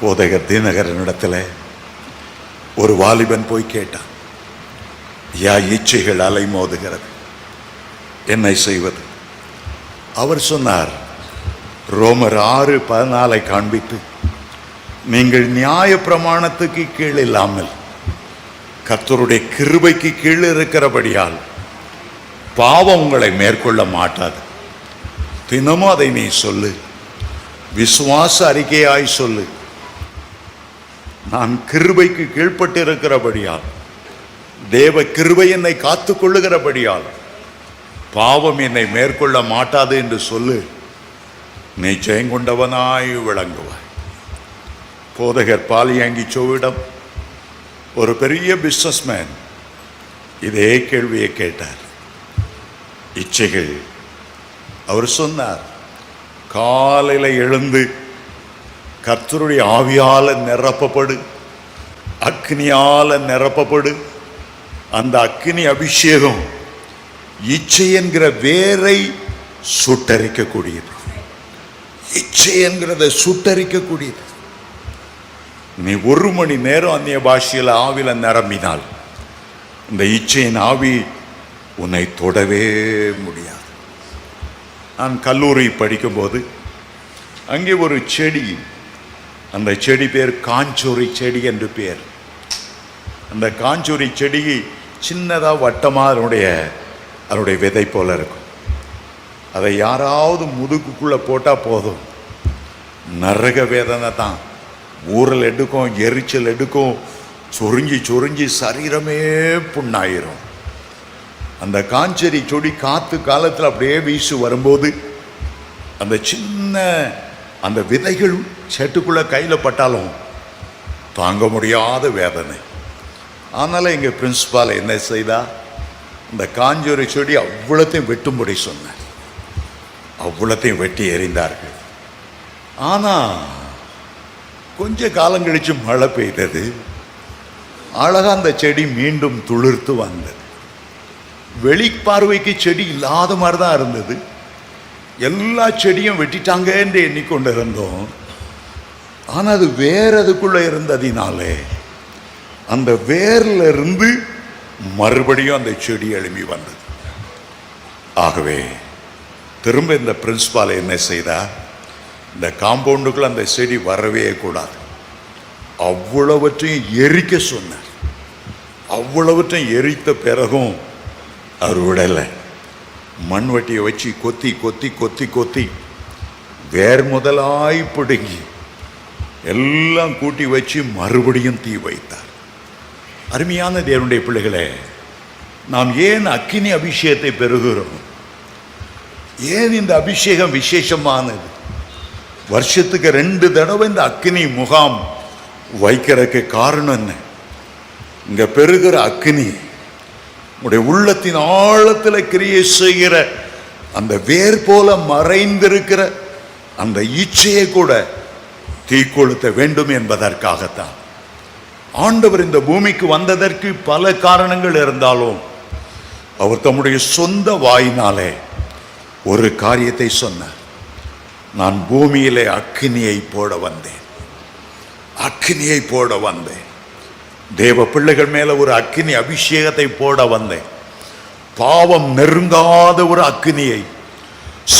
போதகர் தினகரனிடத்தில் ஒரு வாலிபன் போய் கேட்டான், யா இச்சைகள் அலைமோதுகிறது, என்னை செய்வது? அவர் சொன்னார், ரோமர் 6:14 காண்பித்து, நீங்கள் நியாய பிரமாணத்துக்கு கீழ் இல்லாமல் கர்த்தருடைய கிருபைக்கு கீழ் இருக்கிறபடியால் பாவம் உங்களை மேற்கொள்ள மாட்டாது. தினமும் அதை நீ சொல்லு, விசுவாச அறிக்கையாய் சொல்லு. நான் கிருபைக்கு கீழ்பட்டு இருக்கிறபடியால், தேவ கிருபை என்னை காத்து கொள்ளுகிறபடியால் பாவம் என்னை மேற்கொள்ள மாட்டாது என்று சொல்லு, நீ ஜெயங்கொண்டவனாய் விளங்குவாய். போதகர் பாலியாங்கி சோவிடம் ஒரு பெரிய பிஸ்னஸ்மேன் இதே கேள்வியை கேட்டார். இச்சைகள், அவர் சொன்னார், காலையில் எழுந்து கர்த்தருடைய ஆவியால நிரப்பப்படு, அக்னியால நிரப்பப்படு. அந்த அக்னி அபிஷேகம் இச்சை என்கிற வேரை சுட்டரிக்கக்கூடியது. இச்சை என்கிறத சுட்டரிக்கக்கூடியது. நீ 1 மணி நேரம் அந்நிய பாஷையில் ஆவில நிரம்பினால் இந்த இச்சையின் ஆவி உன்னை தொடவே முடியாது. நான் கல்லூரி படிக்கும்போது அங்கே ஒரு செடி, அந்த செடி பேர் காஞ்சோரி செடி என்று பேர். அந்த காஞ்சோரி செடி சின்னதாக வட்டமாக அதனுடைய விதை போல இருக்கும். அதை யாராவது முதுகுக்குள்ளே போட்டால் போதும், நரக வேதனை தான். ஊரல் எடுக்கும், எரிச்சல் எடுக்கும், சொரிஞ்சி சொரிஞ்சி சரீரமே புண்ணாயிரும். அந்த காஞ்சரி செடி காற்று காலத்தில் அப்படியே வீசு வரும்போது அந்த சின்ன அந்த விதைகள் செட்டுக்குள்ளே கையில் பட்டாலும் தாங்க முடியாத வேதனை. அதனால் எங்கள் பிரின்சிபால் என்ன செய்தா, இந்த காஞ்சோரி செடி அவ்வளோத்தையும் வெட்டும்படி சொன்னார். அவ்வளோத்தையும் வெட்டி எறிந்தார்கள். ஆனால் கொஞ்ச காலம் கழிச்சு மழை பெய்தது. அழகாக அந்த செடி மீண்டும் துளிர்த்து வந்தது. வெளிப்பார்வைக்கு செடி இல்லாத மாதிரி தான் இருந்தது. எல்லா செடியும் வெட்டிட்டாங்க என்று எண்ணிக்கொண்டு இருந்தோம். ஆனால் அது வேற அதுக்குள்ளே இருந்ததினாலே அந்த வேரில் இருந்து மறுபடியும் அந்த செடி எழும்பி வந்தது. ஆகவே திரும்ப இந்த பிரின்சிபால் என்ன செய்தார், இந்த காம்பவுண்டுக்குள்ள அந்த செடி வரவே கூடாது, அவ்வளவற்றையும் எரிக்க சொன்னார். அவ்வளவற்றையும் எரித்த பிறகும் அவர் விடலை. மண்வெட்டியை வச்சு கொத்தி கொத்தி கொத்தி கொத்தி வேர் முதலாய் பிடுங்கி எல்லாம் கூட்டி வச்சு மறுபடியும் தீ வைத்தார். அருமையான தேவனுடைய பிள்ளைகளே, நாம் ஏன் அக்கினி அபிஷேகத்தை பெறுகிறோம்? ஏன் இந்த அபிஷேகம் விசேஷமானது? வருஷத்துக்கு 2 தடவை இந்த அக்கினி முகாம் வைக்கிறதுக்கு காரணம் என்ன? இங்க பெறுகிற அக்கினி உடைய உள்ளத்தின் ஆழத்தில் கிரியை செய்கிற அந்த வேர் போல மறைந்திருக்கிற அந்த இச்சையை கூட தீக்கொளுத்த வேண்டும் என்பதற்காகத்தான் ஆண்டவர் இந்த பூமிக்கு வந்ததற்கு பல காரணங்கள் இருந்தாலும் அவர் தம்முடைய சொந்த வாயினாலே ஒரு காரியத்தை சொன்னார். நான் பூமியிலே அக்கினியை போட வந்தேன், அக்கினியை போட வந்தேன். தேவ பிள்ளைகள் மேல ஒரு அக்கினி அபிஷேகத்தை போட வந்தேன். பாவம் நெருங்காத ஒரு அக்கினியை,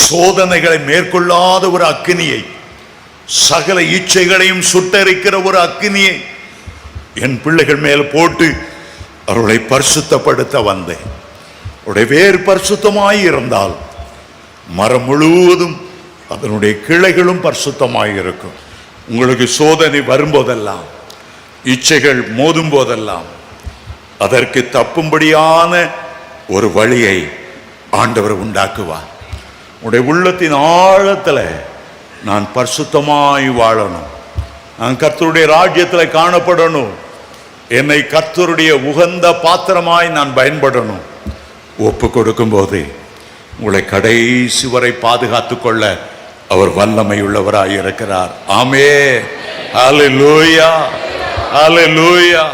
சோதனைகளை மேற்கொள்ளாத ஒரு அக்கினியை, சகல இச்சைகளையும் சுட்டரிக்கிற ஒரு அக்கினியை என் பிள்ளைகள் மேல் போட்டு அவர்களை பரிசுத்தப்படுத்த வந்தேன். அவருடைய வேர் பரிசுத்தமாய் இருந்தால் மரம் முழுவதும் அதனுடைய கிளைகளும் பரிசுத்தமாய் இருக்கும். உங்களுக்கு சோதனை வரும்போதெல்லாம், இச்சைகள் மோதும் போதெல்லாம் அதற்கு தப்பும்படியான ஒரு வழியை ஆண்டவர் உண்டாக்குவார். உடைய உள்ளத்தின் ஆழத்தில் நான் பரிசுத்தமாய் வாழணும், நான் கர்த்தருடைய ராஜ்யத்தில் காணப்படணும், என்னை கர்த்தருடைய உகந்த பாத்திரமாய் நான் பயன்படணும். ஒப்பு கொடுக்கும் போது உங்களை கடைசி வரை பாதுகாத்துக் கொள்ள அவர் வல்லமை உள்ளவராய் இருக்கிறார். ஆமென். ஹல்லேலூயா, ஹல்லேலூயா.